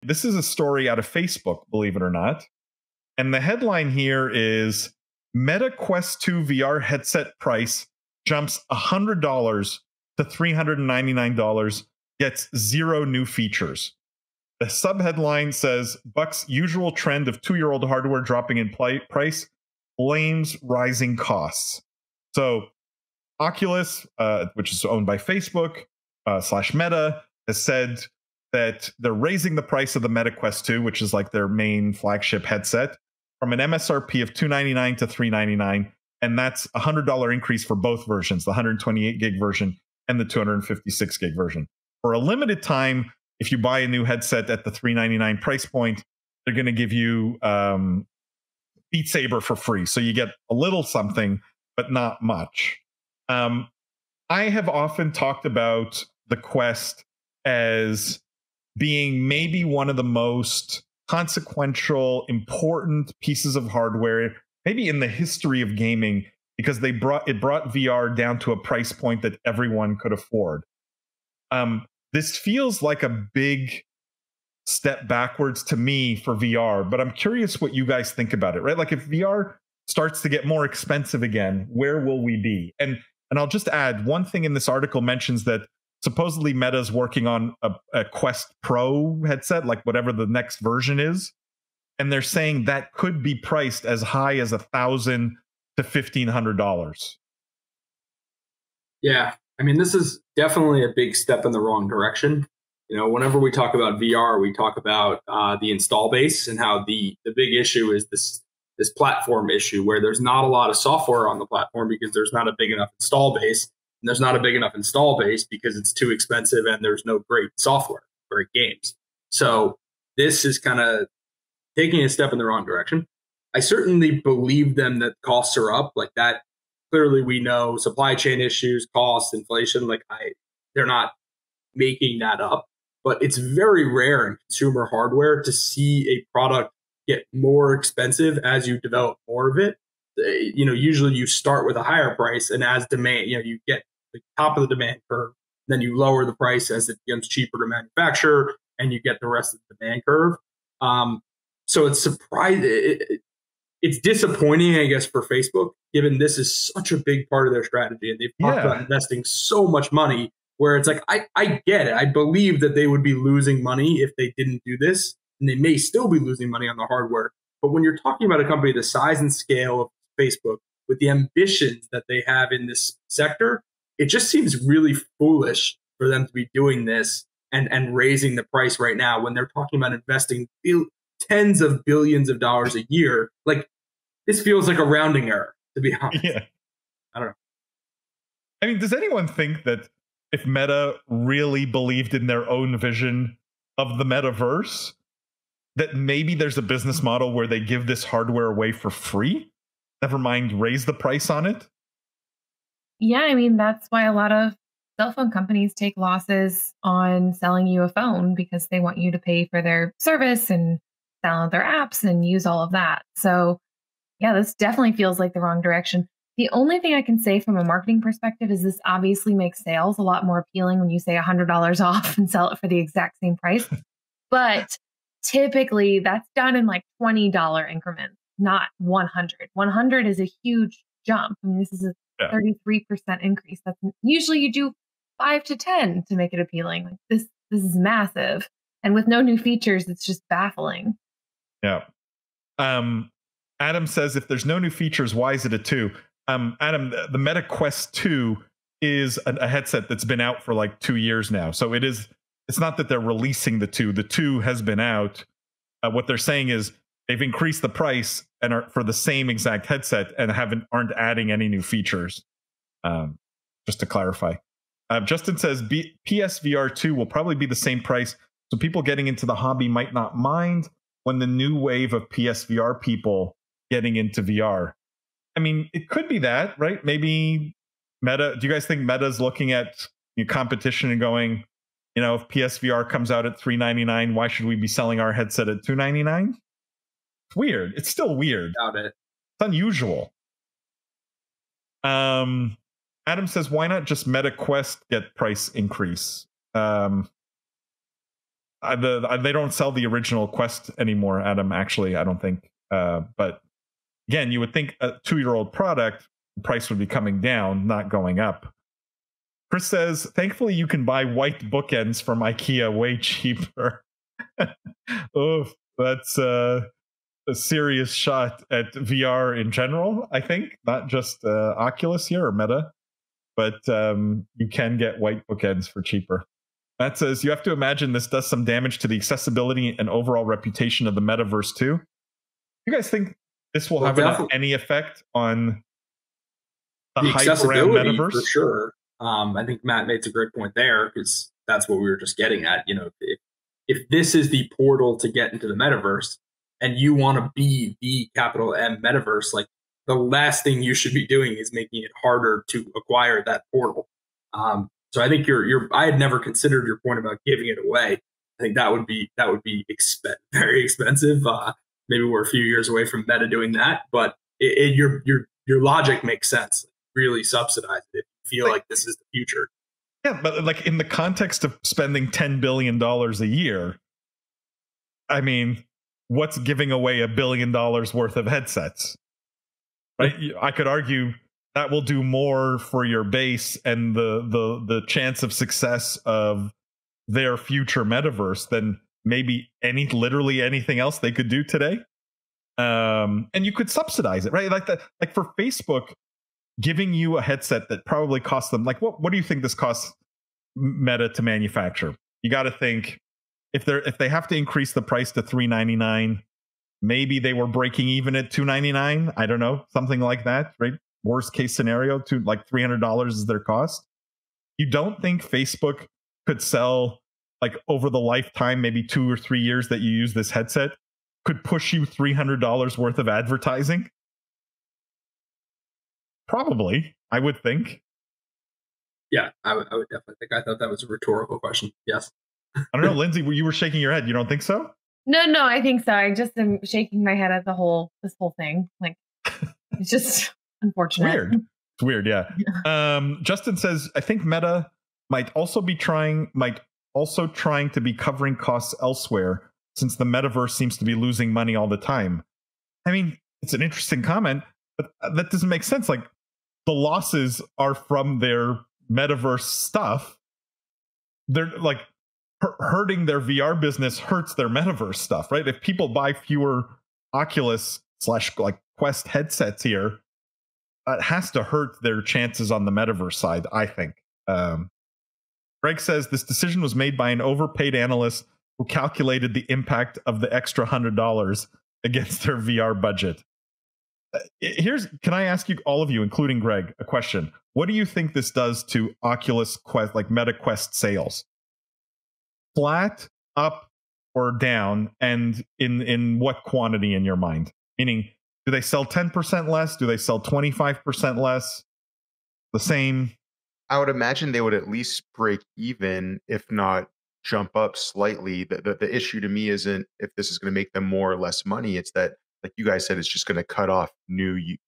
This is a story out of Facebook, believe it or not. And the headline here is Meta Quest 2 VR headset price jumps $100 to $399, gets 0 new features. The subheadline says, Buck's usual trend of 2-year-old hardware dropping in price blames rising costs. So Oculus, which is owned by Facebook / Meta, has said that they're raising the price of the Meta Quest 2, which is like their main flagship headset, from an MSRP of $299 to $399. And that's a $100 increase for both versions, the 128 gig version and the 256 gig version. For a limited time, if you buy a new headset at the $399 price point, they're going to give you Beat Saber for free. So you get a little something, but not much. I have often talked about the Quest as being maybe one of the most consequential, important pieces of hardware, maybe in the history of gaming, because it brought VR down to a price point that everyone could afford. This feels like a big step backwards to me for VR, but I'm curious what you guys think about it, right? Like if VR starts to get more expensive again, where will we be? And I'll just add, one thing in this article mentions that supposedly Meta's working on a Quest Pro headset, like whatever the next version is. And they're saying that could be priced as high as $1,000 to $1,500. Yeah. I mean, this is definitely a big step in the wrong direction. You know, whenever we talk about VR, we talk about the install base and how the big issue is this platform issue where there's not a lot of software on the platform because there's not a big enough install base. And there's not a big enough install base because it's too expensive and there's no great software, great games. So this is kind of taking a step in the wrong direction. I certainly believe them that costs are up like that. Clearly, we know supply chain issues, costs, inflation, they're not making that up. But it's very rare in consumer hardware to see a product get more expensive as you develop more of it. You know, usually you start with a higher price, and as demand, you know, you get the top of the demand curve, then you lower the price as it becomes cheaper to manufacture, and you get the rest of the demand curve. So it's surprising. It's disappointing, I guess, for Facebook, given this is such a big part of their strategy. And they've talked about investing so much money where it's like, I get it. I believe that they would be losing money if they didn't do this. And they may still be losing money on the hardware. But when you're talking about a company the size and scale of Facebook, with the ambitions that they have in this sector, it just seems really foolish for them to be doing this and raising the price right now when they're talking about investing tens of billions of dollars a year. Like, this feels like a rounding error, to be honest. Yeah. I don't know. I mean, does anyone think that if Meta really believed in their own vision of the metaverse, that maybe there's a business model where they give this hardware away for free? Never mind raise the price on it? Yeah, I mean, that's why a lot of cell phone companies take losses on selling you a phone, because they want you to pay for their service and download their apps and use all of that. So yeah, this definitely feels like the wrong direction. The only thing I can say from a marketing perspective is this obviously makes sales a lot more appealing when you say $100 off and sell it for the exact same price. But typically that's done in like $20 increments, not 100. 100 is a huge jump. I mean, this is a 33% increase. That's usually you do 5 to 10 to make it appealing. Like this is massive. And with no new features, it's just baffling. Yeah. Adam says, if there's no new features, why is it a 2? Adam, the Meta Quest 2 is a headset that's been out for like 2 years now. So it's not that they're releasing the 2. The 2 has been out. What they're saying is they've increased the price and are for the same exact headset and aren't adding any new features. Just to clarify. Justin says PSVR 2 will probably be the same price. So people getting into the hobby might not mind when the new wave of PSVR people getting into VR. I mean, it could be that, right? Maybe Meta. Do you guys think Meta's looking at competition and going, you know, if PSVR comes out at $399, why should we be selling our headset at $299? It's weird. It's still weird. Doubt it. It's unusual. Adam says, why not just Meta Quest get price increase? I They don't sell the original Quest anymore, Adam. Actually, I don't think. But again, you would think a 2-year-old product price would be coming down, not going up. Chris says, thankfully you can buy white bookends from IKEA way cheaper. Oh, that's a serious shot at VR in general, I think, not just Oculus here or Meta, but you can get white bookends for cheaper. Matt says, you have to imagine this does some damage to the accessibility and overall reputation of the metaverse too. You guys think this will have any effect on the hype around metaverse? For sure. I think Matt made a great point there, because that's what we were just getting at. You know, if this is the portal to get into the metaverse, and you want to be the capital M metaverse, like the last thing you should be doing is making it harder to acquire that portal. So I think I had never considered your point about giving it away. I think that would be very expensive. Maybe we're a few years away from Meta doing that, but your logic makes sense. Really subsidize it. Feel like this is the future. Yeah, but like in the context of spending $10 billion a year, I mean, what's giving away $1 billion worth of headsets? Right? I could argue that will do more for your base and the chance of success of their future metaverse than maybe literally anything else they could do today. And you could subsidize it, right? Like that, like for Facebook, giving you a headset that probably costs them, like what do you think this costs Meta to manufacture? You got to think if they have to increase the price to $399, maybe they were breaking even at $299. I don't know, something like that, right? Worst case scenario, to like $300 is their cost. You don't think Facebook could sell, like over the lifetime, maybe 2 or 3 years that you use this headset, could push you $300 worth of advertising? Probably, I would think. Yeah, I would definitely think. I thought that was a rhetorical question. Yes. I don't know, Lindsay, you were shaking your head. You don't think so? No, I think so. I just am shaking my head at this whole thing. Like, it's just unfortunate. It's weird, yeah. Justin says, I think Meta might also trying to be covering costs elsewhere, since the metaverse seems to be losing money all the time. I mean, it's an interesting comment, but that doesn't make sense. Like, the losses are from their metaverse stuff. They're like hurting their VR business, hurts their metaverse stuff, right? If people buy fewer Oculus / like Quest headsets here, it has to hurt their chances on the metaverse side, I think. Greg says this decision was made by an overpaid analyst who calculated the impact of the extra $100 against their VR budget. Can I ask you, all of you, including Greg, a question? What do you think this does to Oculus Quest, like Meta Quest sales? Flat, up, or down, and in what quantity in your mind? Meaning, do they sell 10% less? Do they sell 25% less? The same? I would imagine they would at least break even, if not jump up slightly. The issue to me isn't if this is going to make them more or less money. It's that, like you guys said, it's just going to cut off new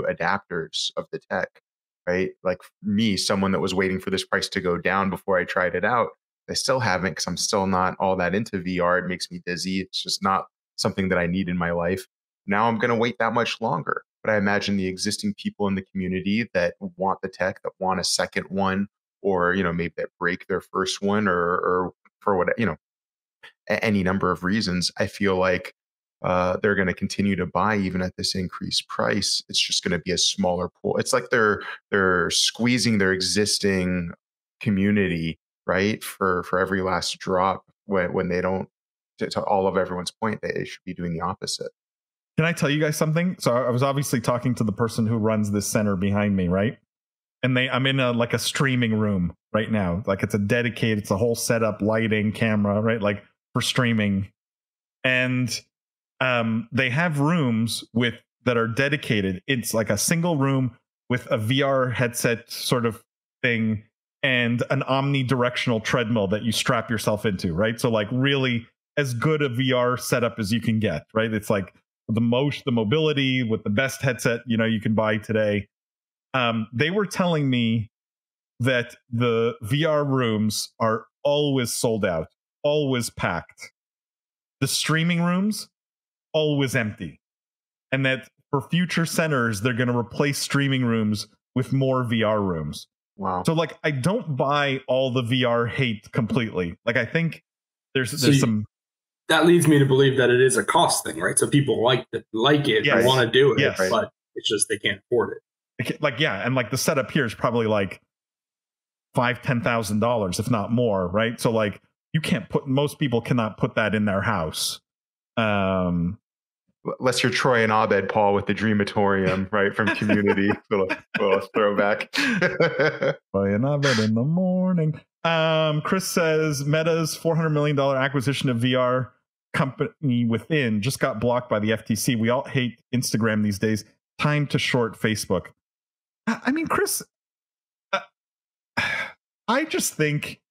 adapters of the tech, right? Like me, someone that was waiting for this price to go down before I tried it out, I still haven't, because I'm still not all that into VR. It makes me dizzy. It's just not something that I need in my life. Now I'm going to wait that much longer. But I imagine the existing people in the community that want the tech, that want a second one, or maybe that break their first one, or for what any number of reasons, I feel like they're going to continue to buy even at this increased price. It's just going to be a smaller pool. It's like they're squeezing their existing community, right, for every last drop, when they don't. To all of everyone's point, they should be doing the opposite. Can I tell you guys something? So I was obviously talking to the person who runs this center behind me, right? And I'm in a streaming room right now. Like it's a whole setup, lighting, camera, right? Like for streaming. And they have rooms that are dedicated. It's like a single room with a VR headset sort of thing and an omnidirectional treadmill that you strap yourself into, right? So like really as good a VR setup as you can get, right? It's like the mobility with the best headset you can buy today. They were telling me that the VR rooms are always sold out, always packed. The streaming rooms, always empty. And that for future centers, they're going to replace streaming rooms with more VR rooms. Wow. So like, I don't buy all the VR hate completely. Like, I think there's some. That leads me to believe that it is a cost thing, right? So people like it, Yes. want to do it, Yes. but it's just they can't afford it. Like, yeah, and like the setup here is probably like $5,000-$10,000, if not more, right? So like, you can't most people cannot put that in their house. Unless you're Troy and Abed, Paul, with the Dreamatorium, right, from Community. little throwback. Troy and Abed in the morning. Chris says Meta's $400 million acquisition of VR company Within just got blocked by the FTC. We all hate Instagram these days. Time to short Facebook. I mean, Chris, I just think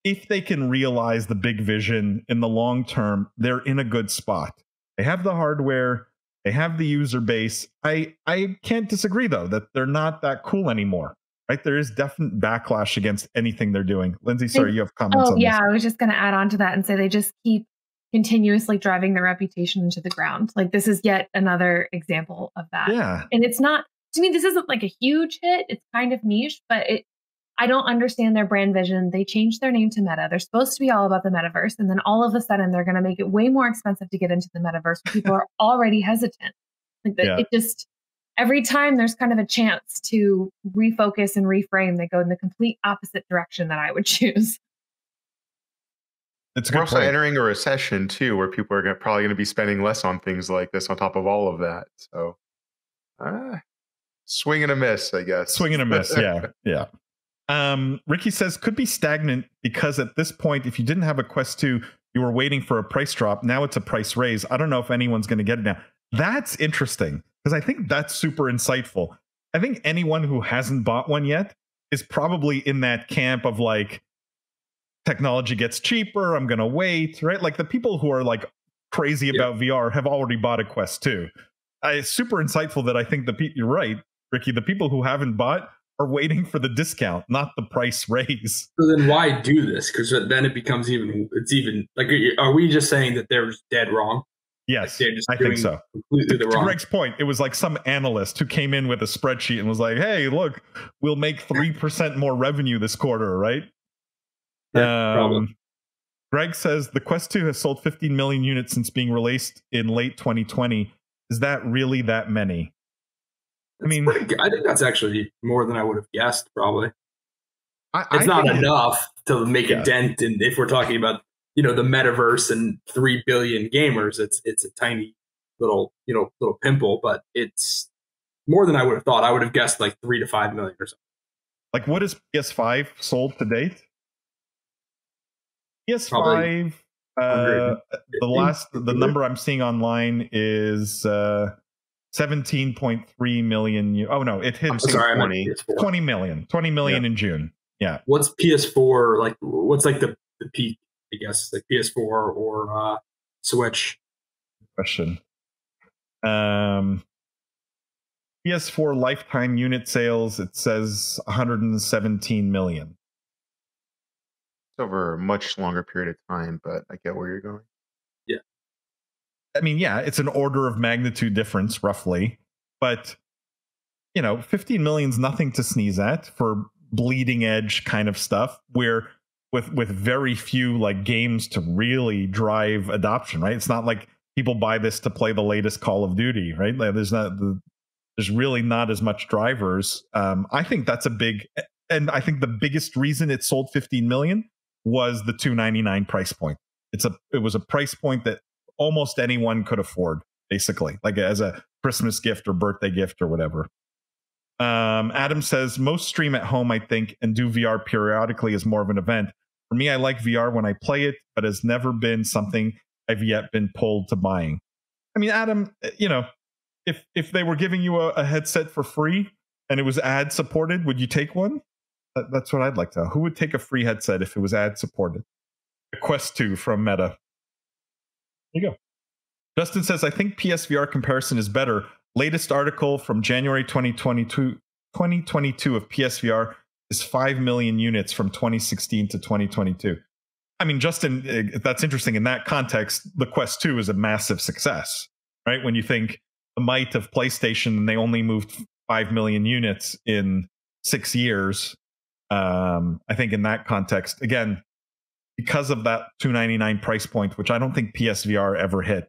if they can realize the big vision in the long term, they're in a good spot. They have the hardware, they have the user base. I can't disagree, though, that they're not that cool anymore. Right? There is definite backlash against anything they're doing. Lindsay, sorry, you have comments on this. I was just going to add on to that and say they just keep continuously driving their reputation into the ground. Like, this is yet another example of that. Yeah. And it's not, to me, this isn't like a huge hit. It's kind of niche, but I don't understand their brand vision. They changed their name to Meta. They're supposed to be all about the metaverse. And then all of a sudden, they're going to make it way more expensive to get into the metaverse. People are already hesitant. Like It just, every time there's kind of a chance to refocus and reframe, they go in the complete opposite direction that I would choose. It's We're also entering a recession, too, where people are probably going to be spending less on things like this on top of all of that. So, swing and a miss, I guess. Swing and a miss, yeah. Yeah. Ricky says, could be stagnant because at this point, if you didn't have a Quest 2, you were waiting for a price drop. Now it's a price raise. I don't know if anyone's going to get it now. That's interesting because I think that's super insightful. I think anyone who hasn't bought one yet is probably in that camp of like, technology gets cheaper, I'm going to wait, right? Like the people who are like crazy about VR have already bought a Quest 2. It's super insightful that I think you're right, Ricky, the people who haven't bought are waiting for the discount, not the price raise. So then why do this? Because then it becomes even like, are we just saying that they're dead wrong? Yes, like I think so. Completely to Greg's point, it was like some analyst who came in with a spreadsheet and was like, hey, look, we'll make 3% more revenue this quarter, right? Yeah, Greg says the Quest 2 has sold 15 million units since being released in late 2020. Is that really that many? I think that's actually more than I would have guessed, probably. I it's not enough to make a dent. And if we're talking about, the metaverse and 3 billion gamers, it's a tiny little pimple, but it's more than I would have thought. I would have guessed like 3 to 5 million or something. Like, what is PS5 sold to date? PS5, the number I'm seeing online is 17.3 million. Oh no, it hit 20 million in June. Yeah. What's PS4 like? What's like the peak? I guess like PS4 or Switch. Question. PS4 lifetime unit sales. It says 117 million. Over a much longer period of time, but I get where you're going. Yeah. I mean, yeah, it's an order of magnitude difference, roughly. But, 15 million is nothing to sneeze at for bleeding edge kind of stuff, where with very few like games to really drive adoption, right? It's not like people buy this to play the latest Call of Duty, right? Like, there's really not as much drivers. I think that's and I think the biggest reason it sold 15 million was the $299 price point. It was a price point that almost anyone could afford, basically, like as a Christmas gift or birthday gift or whatever. Adam says, most stream at home, I think, and do VR periodically as more of an event. For me, I like VR when I play it, but has never been something I've yet been pulled to buying. I mean, Adam, if they were giving you a headset for free and it was ad supported, would you take one? That's what I'd like to know. Who would take a free headset if it was ad supported? A Quest 2 from Meta. There you go. Justin says, I think PSVR comparison is better. Latest article from January 2022 of PSVR is 5 million units from 2016 to 2022. I mean, that's interesting. In that context, the Quest 2 is a massive success, right? When you think the might of PlayStation, and they only moved 5 million units in 6 years. I think in that context, again, because of that $299 price point, which I don't think PSVR ever hit,